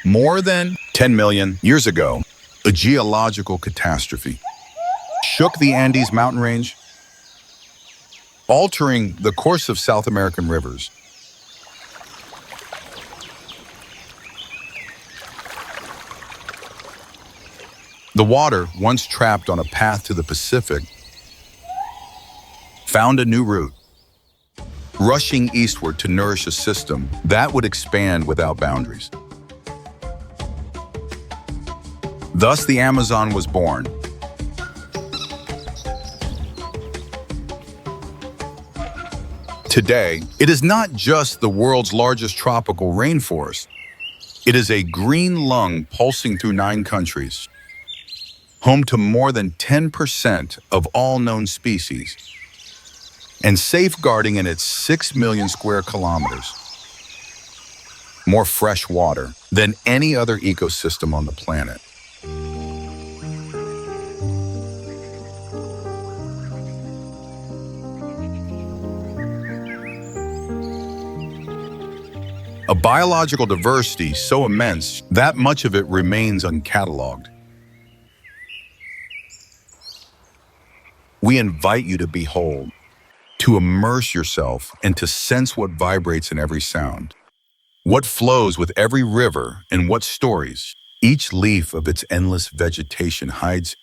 More than 10 million years ago, a geological catastrophe shook the Andes mountain range, altering the course of South American rivers. The water, once trapped on a path to the Pacific, found a new route, rushing eastward to nourish a system that would expand without boundaries. Thus, the Amazon was born. Today, it is not just the world's largest tropical rainforest. It is a green lung pulsing through 9 countries, home to more than 10% of all known species, and safeguarding in its 6 million square kilometers more fresh water than any other ecosystem on the planet. A biological diversity so immense that much of it remains uncatalogued. We invite you to behold, to immerse yourself, and to sense what vibrates in every sound, what flows with every river, and what stories each leaf of its endless vegetation hides.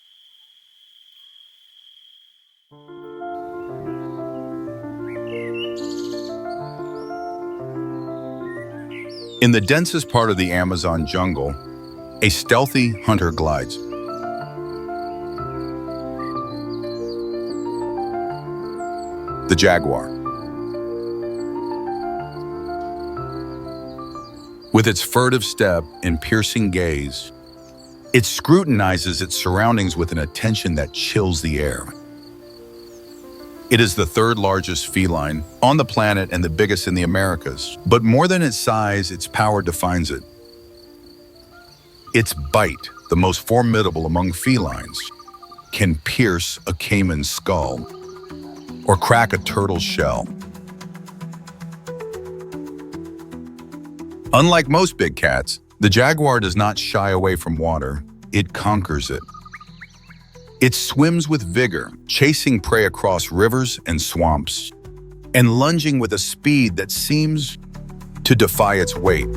In the densest part of the Amazon jungle, a stealthy hunter glides. The jaguar. With its furtive step and piercing gaze, it scrutinizes its surroundings with an attention that chills the air. It is the 3rd largest feline on the planet and the biggest in the Americas. But more than its size, its power defines it. Its bite, the most formidable among felines, can pierce a caiman's skull or crack a turtle's shell. Unlike most big cats, the jaguar does not shy away from water. It conquers it. It swims with vigor, chasing prey across rivers and swamps, and lunging with a speed that seems to defy its weight.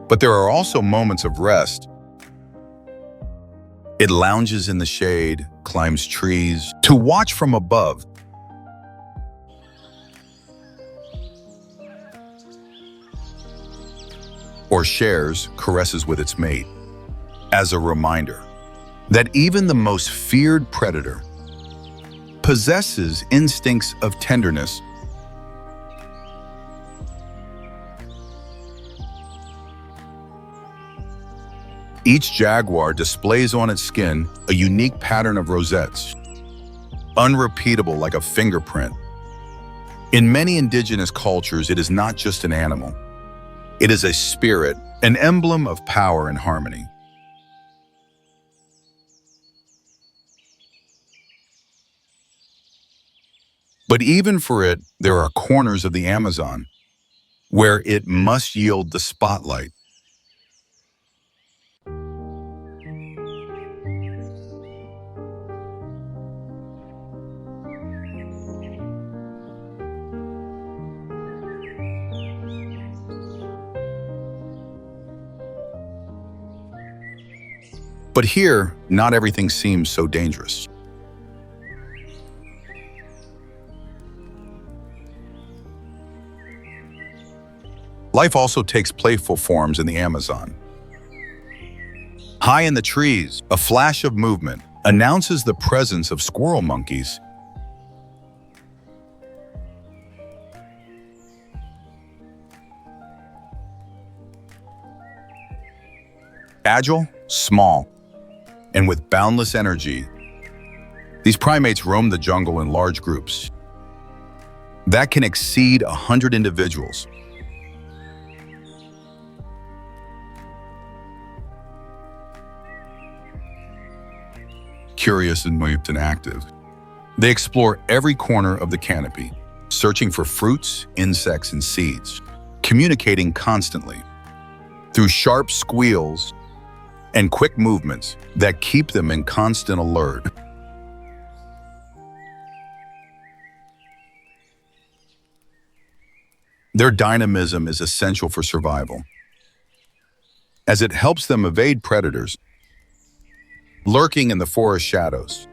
But there are also moments of rest. It lounges in the shade, climbs trees, to watch from above. Or shares caresses with its mate, as a reminder that even the most feared predator possesses instincts of tenderness. Each jaguar displays on its skin a unique pattern of rosettes, unrepeatable like a fingerprint. In many indigenous cultures, it is not just an animal. It is a spirit, an emblem of power and harmony. But even for it, there are corners of the Amazon where it must yield the spotlight. But here, not everything seems so dangerous. Life also takes playful forms in the Amazon. High in the trees, a flash of movement announces the presence of squirrel monkeys. Agile, small, and with boundless energy, these primates roam the jungle in large groups that can exceed 100 individuals. Curious and moved and active, they explore every corner of the canopy, searching for fruits, insects, and seeds, communicating constantly through sharp squeals and quick movements that keep them in constant alert. Their dynamism is essential for survival, as it helps them evade predators lurking in the forest shadows.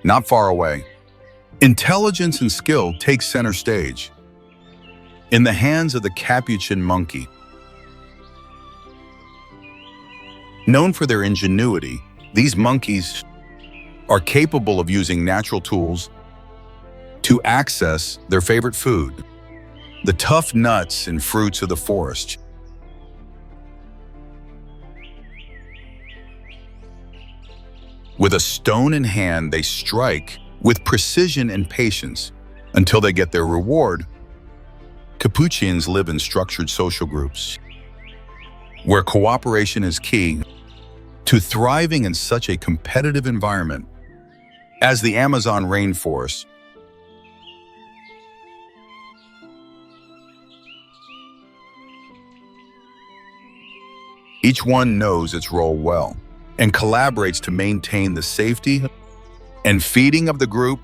Not far away, intelligence and skill take center stage. In the hands of the capuchin monkey, known for their ingenuity, these monkeys are capable of using natural tools to access their favorite food, the tough nuts and fruits of the forest. With a stone in hand, they strike with precision and patience until they get their reward. Capuchins live in structured social groups, where cooperation is key to thriving in such a competitive environment as the Amazon rainforest. Each one knows its role well and collaborates to maintain the safety and feeding of the group.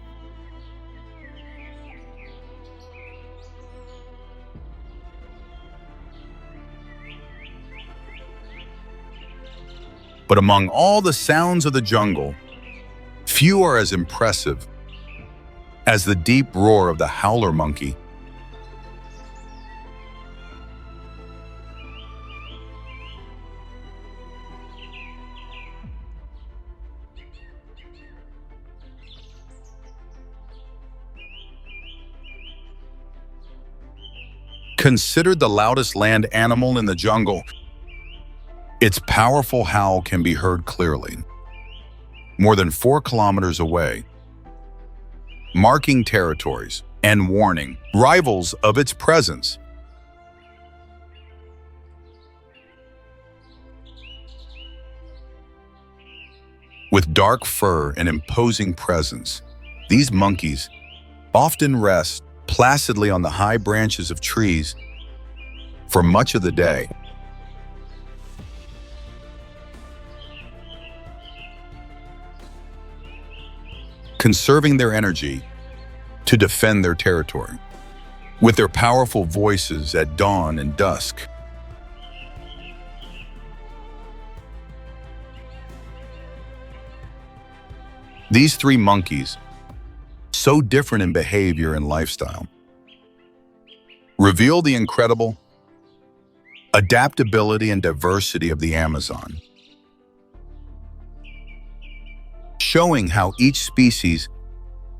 But among all the sounds of the jungle, few are as impressive as the deep roar of the howler monkey. Considered the loudest land animal in the jungle, its powerful howl can be heard clearly, more than 4 kilometers away, marking territories and warning rivals of its presence. With dark fur and imposing presence, these monkeys often rest placidly on the high branches of trees for much of the day. Conserving their energy to defend their territory with their powerful voices at dawn and dusk. These 3 monkeys, so different in behavior and lifestyle, reveal the incredible adaptability and diversity of the Amazon, showing how each species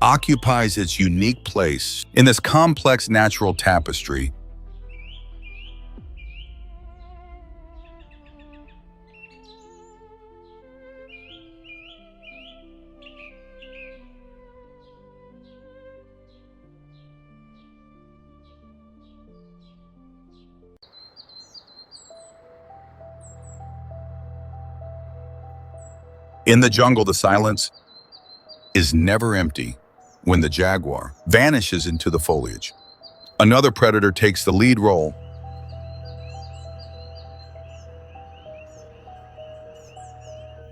occupies its unique place in this complex natural tapestry. In the jungle, the silence is never empty when the jaguar vanishes into the foliage. Another predator takes the lead role.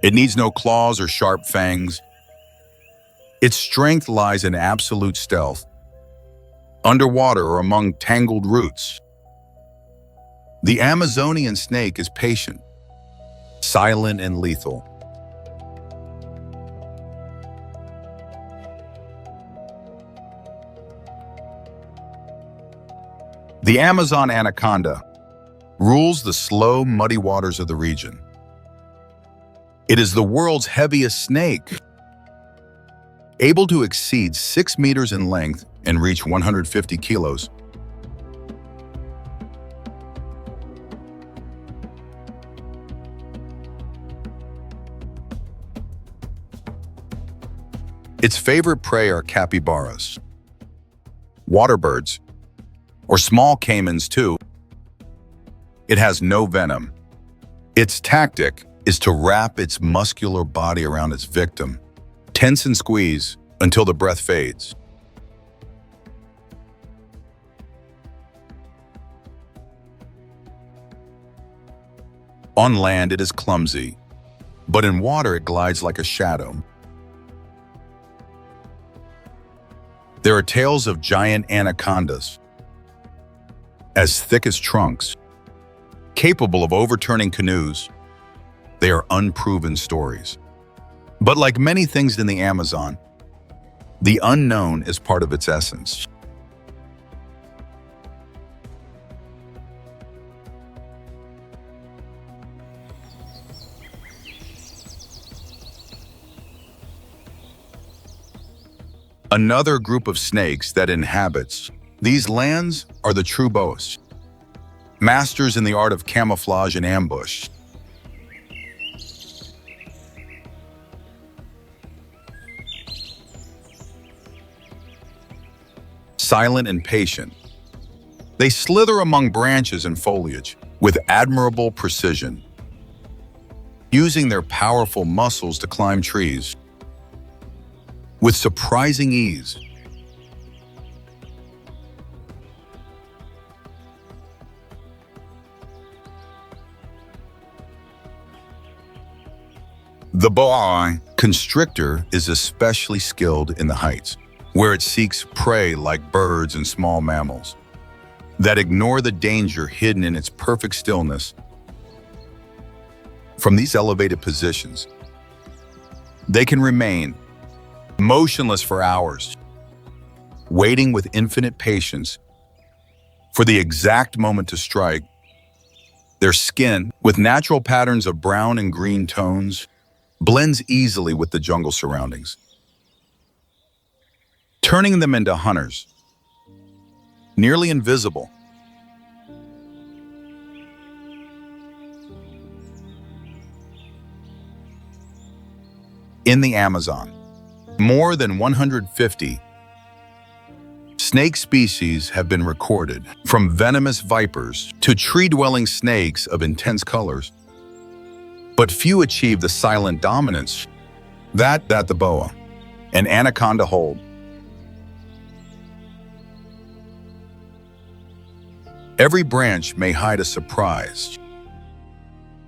It needs no claws or sharp fangs. Its strength lies in absolute stealth, underwater or among tangled roots. The Amazonian snake is patient, silent, and lethal. The Amazon anaconda, rules the slow, muddy waters of the region. It is the world's heaviest snake, able to exceed 6 meters in length and reach 150 kilos. Its favorite prey are capybaras, water birds, or small caimans too. It has no venom. Its tactic is to wrap its muscular body around its victim, tense and squeeze until the breath fades. On land, it is clumsy, but in water, it glides like a shadow. There are tales of giant anacondas, as thick as trunks, capable of overturning canoes. They are unproven stories. But like many things in the Amazon, the unknown is part of its essence. Another group of snakes that inhabits these lands are the true boas, masters in the art of camouflage and ambush. Silent and patient, they slither among branches and foliage with admirable precision, using their powerful muscles to climb trees with surprising ease. The boa constrictor is especially skilled in the heights, where it seeks prey like birds and small mammals that ignore the danger hidden in its perfect stillness. From these elevated positions, they can remain motionless for hours, waiting with infinite patience for the exact moment to strike. Their skin, with natural patterns of brown and green tones, blends easily with the jungle surroundings, turning them into hunters, nearly invisible. In the Amazon, more than 150 snake species have been recorded, from venomous vipers to tree-dwelling snakes of intense colors. But few achieve the silent dominance that the boa and anaconda hold. Every branch may hide a surprise,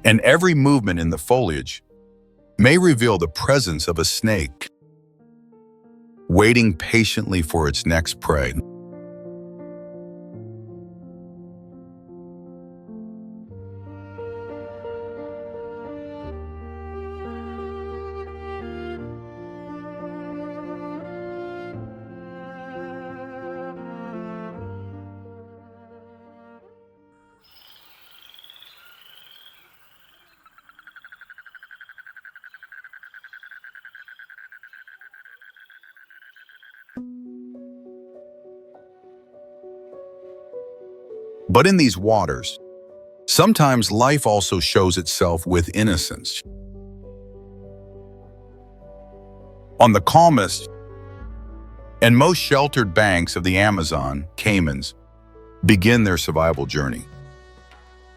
and every movement in the foliage may reveal the presence of a snake, waiting patiently for its next prey. But in these waters, sometimes life also shows itself with innocence. On the calmest and most sheltered banks of the Amazon, caimans begin their survival journey.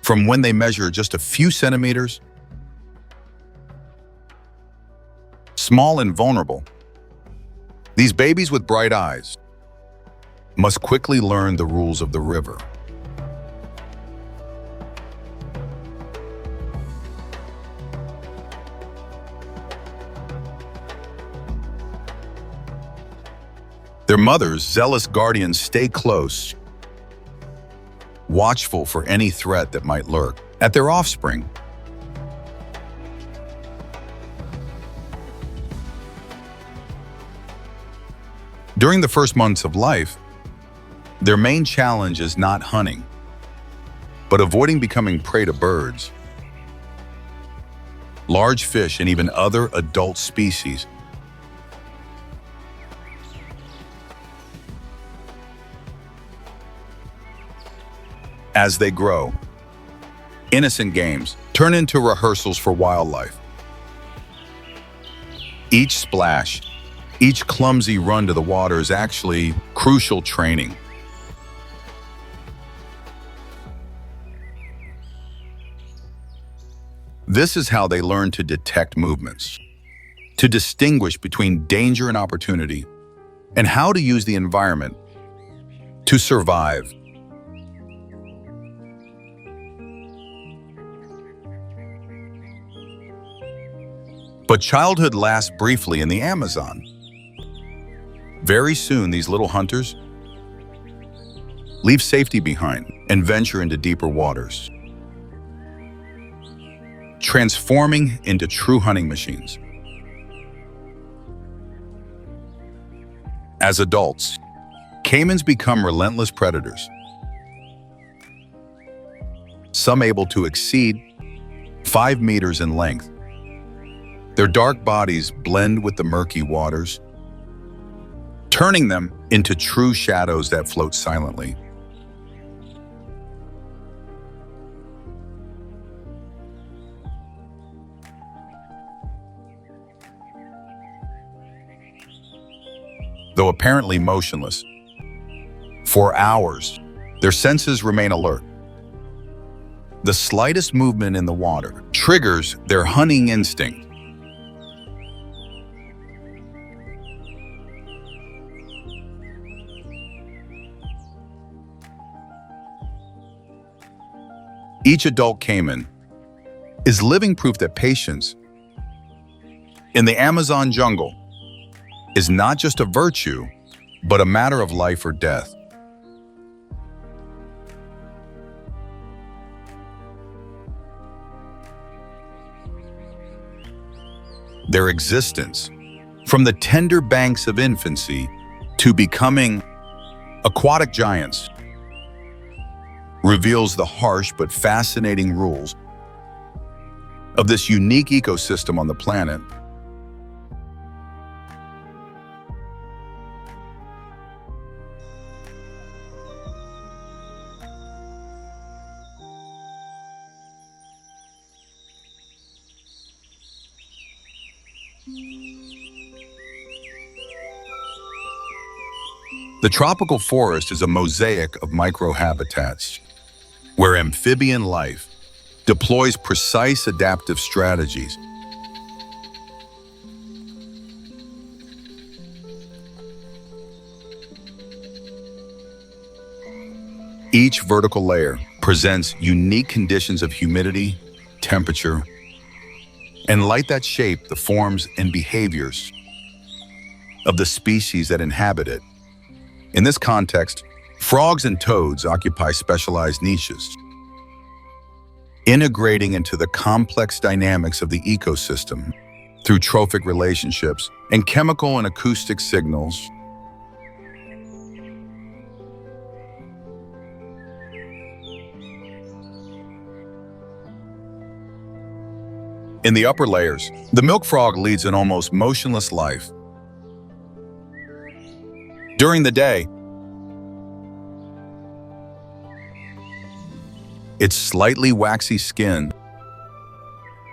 From when they measure just a few centimeters, small and vulnerable, these babies with bright eyes must quickly learn the rules of the river. Their mothers, zealous guardians, stay close, watchful for any threat that might lurk at their offspring. During the first months of life, their main challenge is not hunting, but avoiding becoming prey to birds, large fish, and even other adult species. As they grow, innocent games turn into rehearsals for wildlife. Each splash, each clumsy run to the water is actually crucial training. This is how they learn to detect movements, to distinguish between danger and opportunity, and how to use the environment to survive. But childhood lasts briefly in the Amazon. Very soon, these little hunters leave safety behind and venture into deeper waters, transforming into true hunting machines. As adults, caimans become relentless predators, some able to exceed 5 meters in length. Their dark bodies blend with the murky waters, turning them into true shadows that float silently. Though apparently motionless, for hours, their senses remain alert. The slightest movement in the water triggers their hunting instinct. Each adult caiman is living proof that patience in the Amazon jungle is not just a virtue, but a matter of life or death. Their existence, from the tender banks of infancy to becoming aquatic giants, reveals the harsh but fascinating rules of this unique ecosystem on the planet. The tropical forest is a mosaic of microhabitats, where amphibian life deploys precise adaptive strategies. Each vertical layer presents unique conditions of humidity, temperature, and light that shape the forms and behaviors of the species that inhabit it. In this context, frogs and toads occupy specialized niches, integrating into the complex dynamics of the ecosystem through trophic relationships and chemical and acoustic signals. In the upper layers, the milk frog leads an almost motionless life. During the day, its slightly waxy skin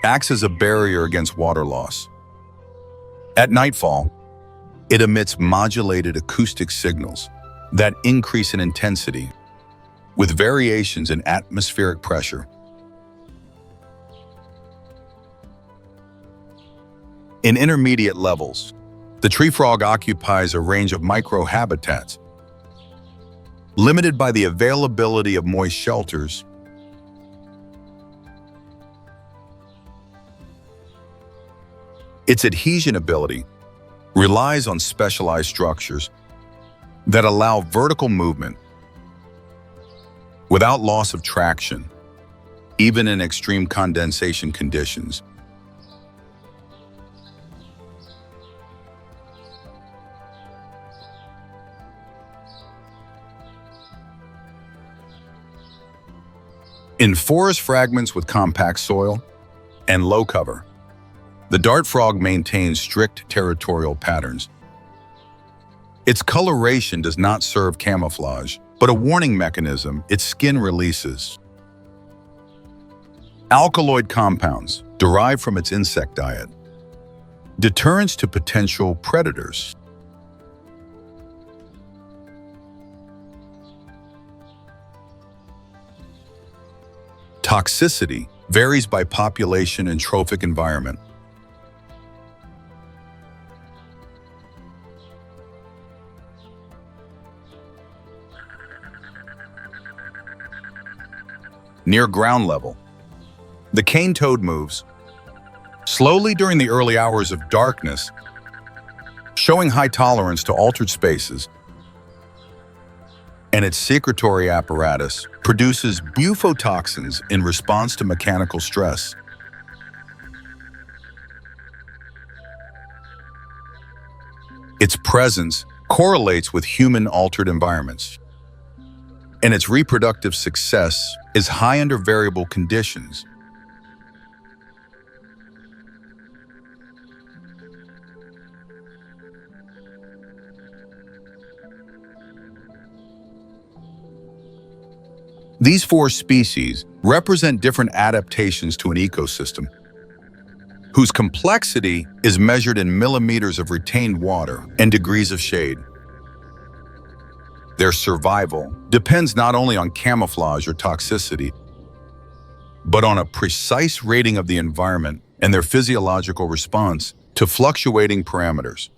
acts as a barrier against water loss. At nightfall, it emits modulated acoustic signals that increase in intensity with variations in atmospheric pressure. In intermediate levels, the tree frog occupies a range of microhabitats, limited by the availability of moist shelters. Its adhesion ability relies on specialized structures that allow vertical movement without loss of traction, even in extreme condensation conditions. In forest fragments with compact soil and low cover, the dart frog maintains strict territorial patterns. Its coloration does not serve camouflage, but a warning mechanism its skin releases. Alkaloid compounds derived from its insect diet. Deterrence to potential predators. Toxicity varies by population and trophic environment. Near ground level, the cane toad moves slowly during the early hours of darkness, showing high tolerance to altered spaces, and its secretory apparatus produces bufotoxins in response to mechanical stress. Its presence correlates with human-altered environments, and its reproductive success is high under variable conditions. These four species represent different adaptations to an ecosystem, whose complexity is measured in millimeters of retained water and degrees of shade. Their survival depends not only on camouflage or toxicity, but on a precise rating of the environment and their physiological response to fluctuating parameters.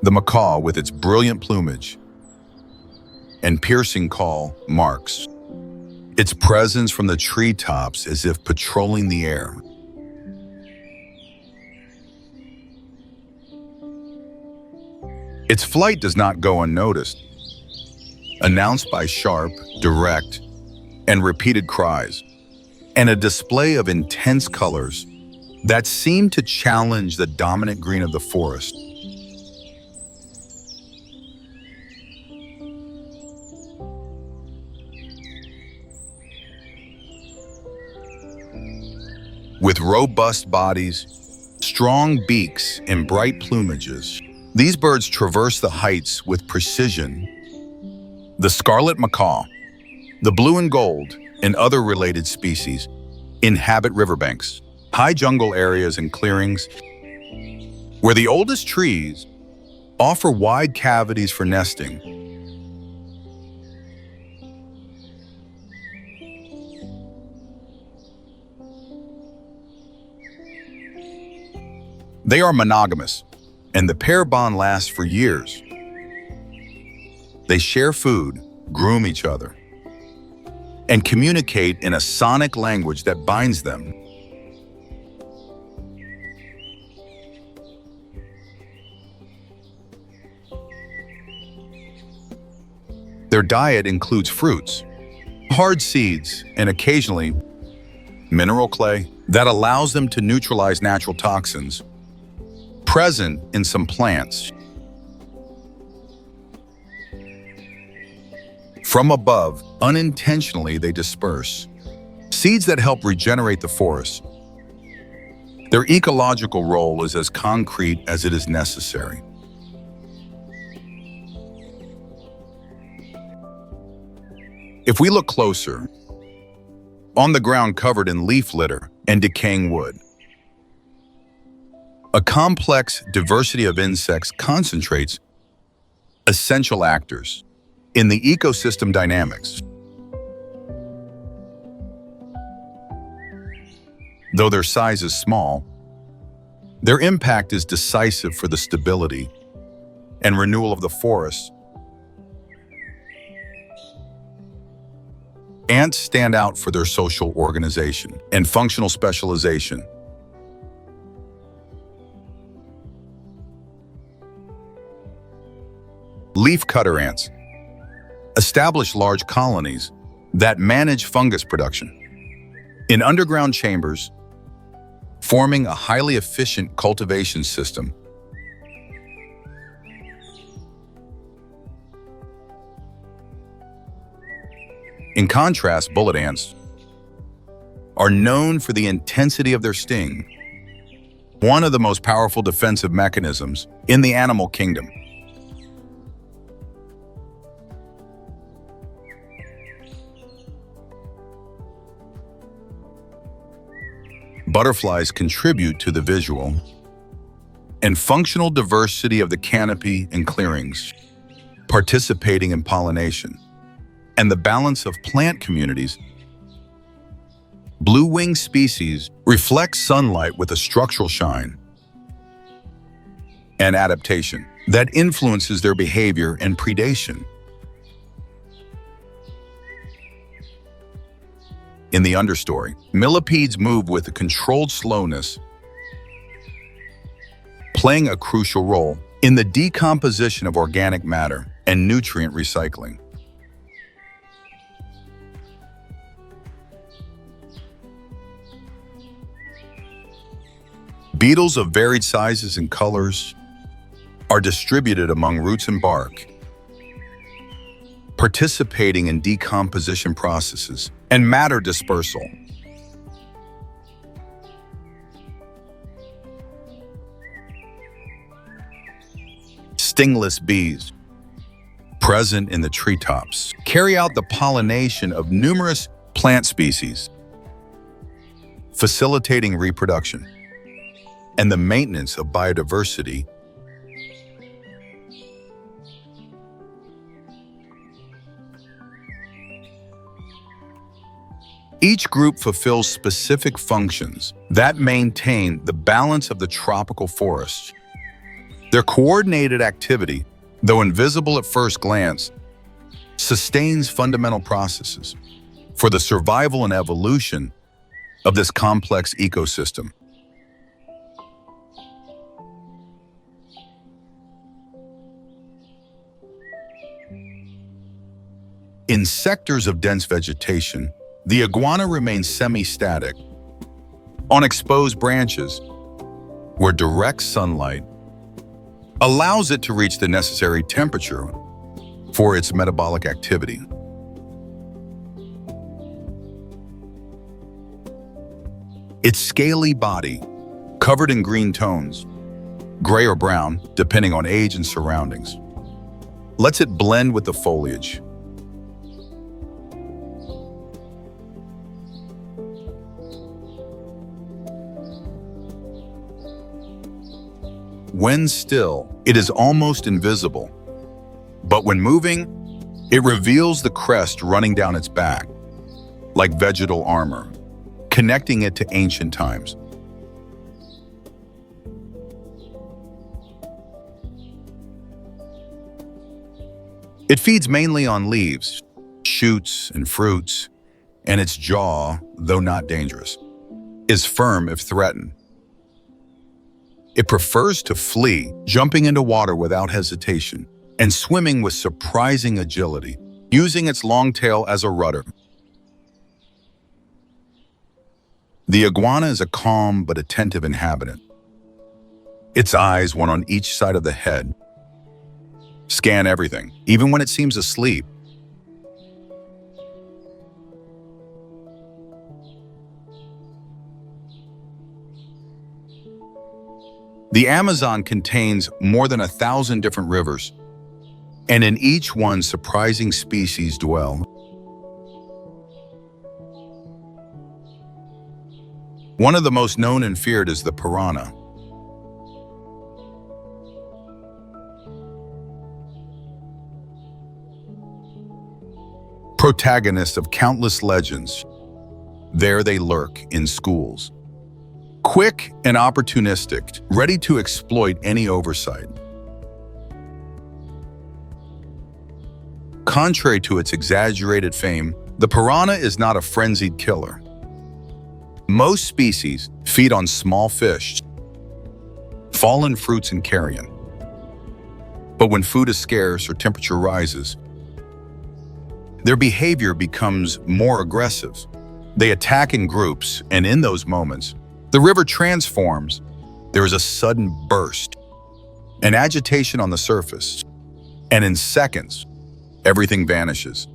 The macaw, with its brilliant plumage and piercing call, marks its presence from the treetops as if patrolling the air. Its flight does not go unnoticed, announced by sharp, direct, and repeated cries, and a display of intense colors that seem to challenge the dominant green of the forest. With robust bodies, strong beaks, and bright plumages, these birds traverse the heights with precision. The scarlet macaw, the blue and gold, and other related species inhabit riverbanks, high jungle areas, and clearings where the oldest trees offer wide cavities for nesting. They are monogamous, and the pair bond lasts for years. They share food, groom each other, and communicate in a sonic language that binds them. Their diet includes fruits, hard seeds, and occasionally mineral clay that allows them to neutralize natural toxins present in some plants. From above, unintentionally they disperse seeds that help regenerate the forest. Their ecological role is as concrete as it is necessary. If we look closer, on the ground covered in leaf litter and decaying wood, a complex diversity of insects concentrates essential actors in the ecosystem dynamics. Though their size is small, their impact is decisive for the stability and renewal of the forest. Ants stand out for their social organization and functional specialization. Leafcutter ants establish large colonies that manage fungus production. in underground chambers, forming a highly efficient cultivation system. In contrast, bullet ants are known for the intensity of their sting, one of the most powerful defensive mechanisms in the animal kingdom. Butterflies contribute to the visual and functional diversity of the canopy and clearings, participating in pollination and the balance of plant communities. Blue-winged species reflect sunlight with a structural shine and adaptation that influences their behavior and predation. In the understory, millipedes move with a controlled slowness, playing a crucial role in the decomposition of organic matter and nutrient recycling. Beetles of varied sizes and colors are distributed among roots and bark, participating in decomposition processes and matter dispersal. Stingless bees, present in the treetops, carry out the pollination of numerous plant species, facilitating reproduction and the maintenance of biodiversity. Each group fulfills specific functions that maintain the balance of the tropical forest. Their coordinated activity, though invisible at first glance, sustains fundamental processes for the survival and evolution of this complex ecosystem. In sectors of dense vegetation, the iguana remains semi-static on exposed branches where direct sunlight allows it to reach the necessary temperature for its metabolic activity. Its scaly body, covered in green tones, gray or brown, depending on age and surroundings, lets it blend with the foliage. When still, it is almost invisible, but when moving, it reveals the crest running down its back, like vegetal armor, connecting it to ancient times. It feeds mainly on leaves, shoots, and fruits, and its jaw, though not dangerous, is firm if threatened. It prefers to flee, jumping into water without hesitation and swimming with surprising agility, using its long tail as a rudder. The iguana is a calm but attentive inhabitant. Its eyes, one on each side of the head, scan everything, even when it seems asleep. The Amazon contains more than 1,000 different rivers, and in each one surprising species dwell. One of the most known and feared is the piranha. Protagonists of countless legends, there they lurk in schools. Quick and opportunistic, ready to exploit any oversight. Contrary to its exaggerated fame, the piranha is not a frenzied killer. Most species feed on small fish, fallen fruits, and carrion. But when food is scarce or temperature rises, their behavior becomes more aggressive, They attack in groups, and in those moments, the river transforms. There is a sudden burst, an agitation on the surface, and in seconds, everything vanishes.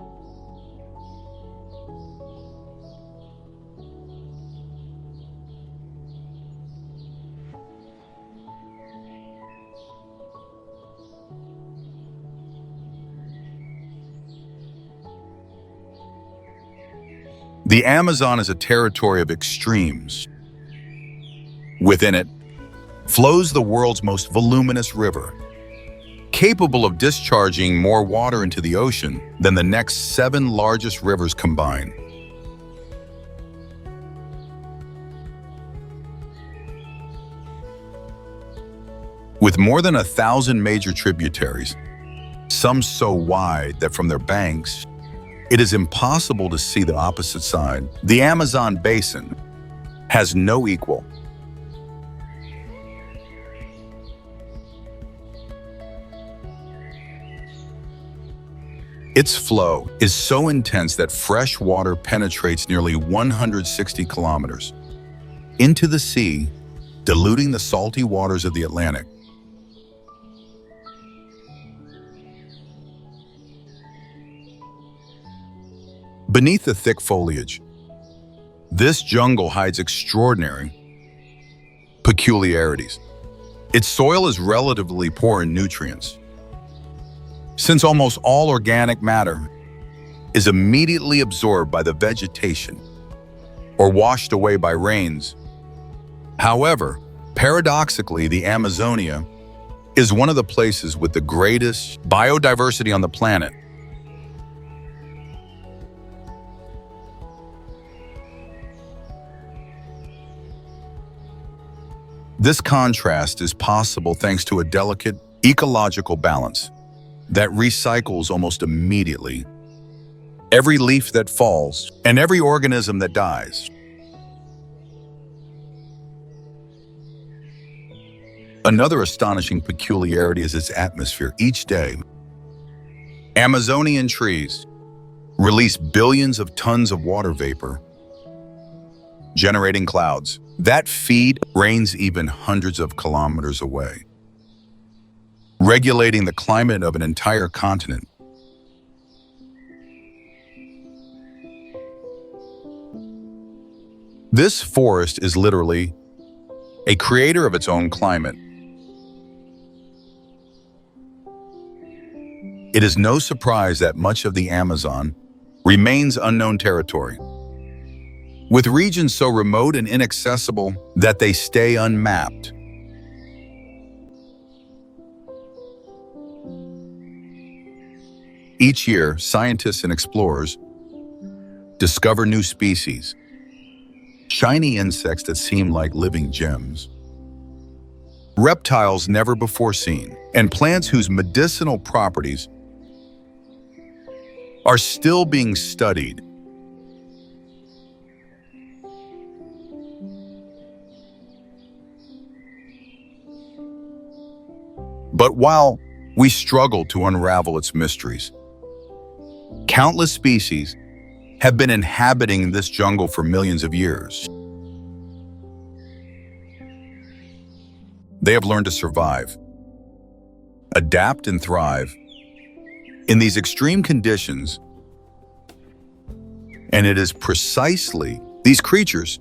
The Amazon is a territory of extremes. Within it flows the world's most voluminous river, capable of discharging more water into the ocean than the next 7 largest rivers combined. With more than 1,000 major tributaries, some so wide that from their banks, it is impossible to see the opposite side, the Amazon basin has no equal. Its flow is so intense that fresh water penetrates nearly 160 kilometers into the sea, diluting the salty waters of the Atlantic. Beneath the thick foliage, this jungle hides extraordinary peculiarities. Its soil is relatively poor in nutrients, since almost all organic matter is immediately absorbed by the vegetation or washed away by rains. However, paradoxically, the Amazonia is one of the places with the greatest biodiversity on the planet. This contrast is possible thanks to a delicate ecological balance that recycles almost immediately every leaf that falls and every organism that dies. Another astonishing peculiarity is its atmosphere. Each day, Amazonian trees release billions of tons of water vapor, generating clouds that feed rains even hundreds of kilometers away, regulating the climate of an entire continent. This forest is literally a creator of its own climate. It is no surprise that much of the Amazon remains unknown territory, with regions so remote and inaccessible that they stay unmapped. Each year, scientists and explorers discover new species, shiny insects that seem like living gems, reptiles never before seen, and plants whose medicinal properties are still being studied. But while we struggle to unravel its mysteries, countless species have been inhabiting this jungle for millions of years. They have learned to survive, adapt, and thrive in these extreme conditions. And it is precisely these creatures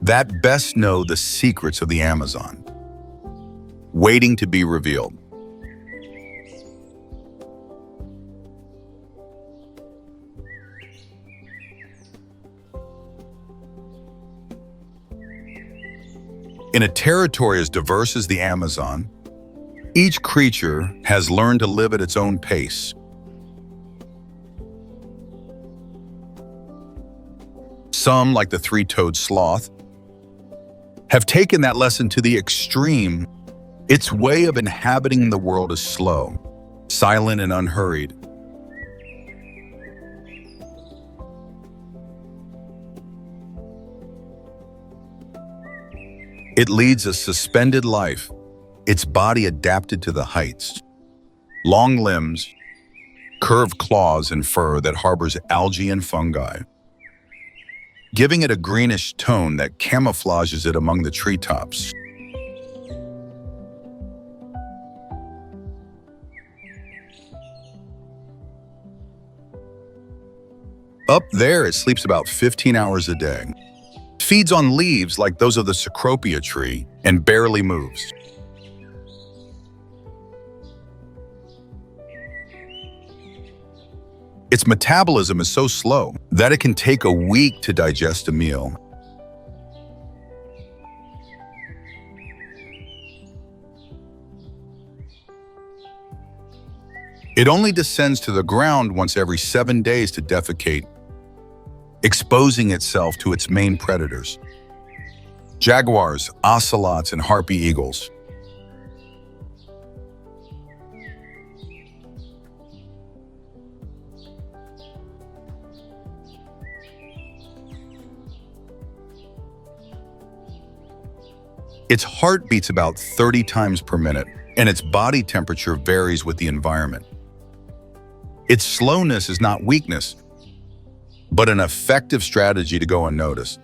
that best know the secrets of the Amazon, waiting to be revealed. In a territory as diverse as the Amazon, each creature has learned to live at its own pace. Some, like the three-toed sloth, have taken that lesson to the extreme. Its way of inhabiting the world is slow, silent, and unhurried. It leads a suspended life, its body adapted to the heights. Long limbs, curved claws, and fur that harbors algae and fungi. giving it a greenish tone that camouflages it among the treetops. Up there, it sleeps about 15 hours a day, feeds on leaves like those of the cecropia tree, and barely moves. Its metabolism is so slow that it can take a week to digest a meal. It only descends to the ground once every 7 days to defecate, exposing itself to its main predators: jaguars, ocelots, and harpy eagles. Its heart beats about 30 times per minute, and its body temperature varies with the environment. Its slowness is not weakness, but an effective strategy to go unnoticed.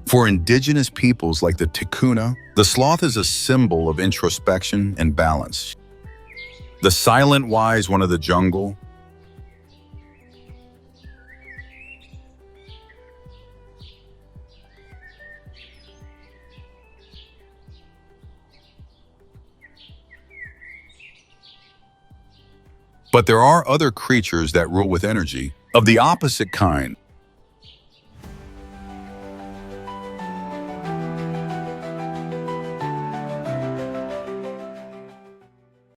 For indigenous peoples like the Tikuna, the sloth is a symbol of introspection and balance. The silent wise one of the jungle. But there are other creatures that rule with energy of the opposite kind.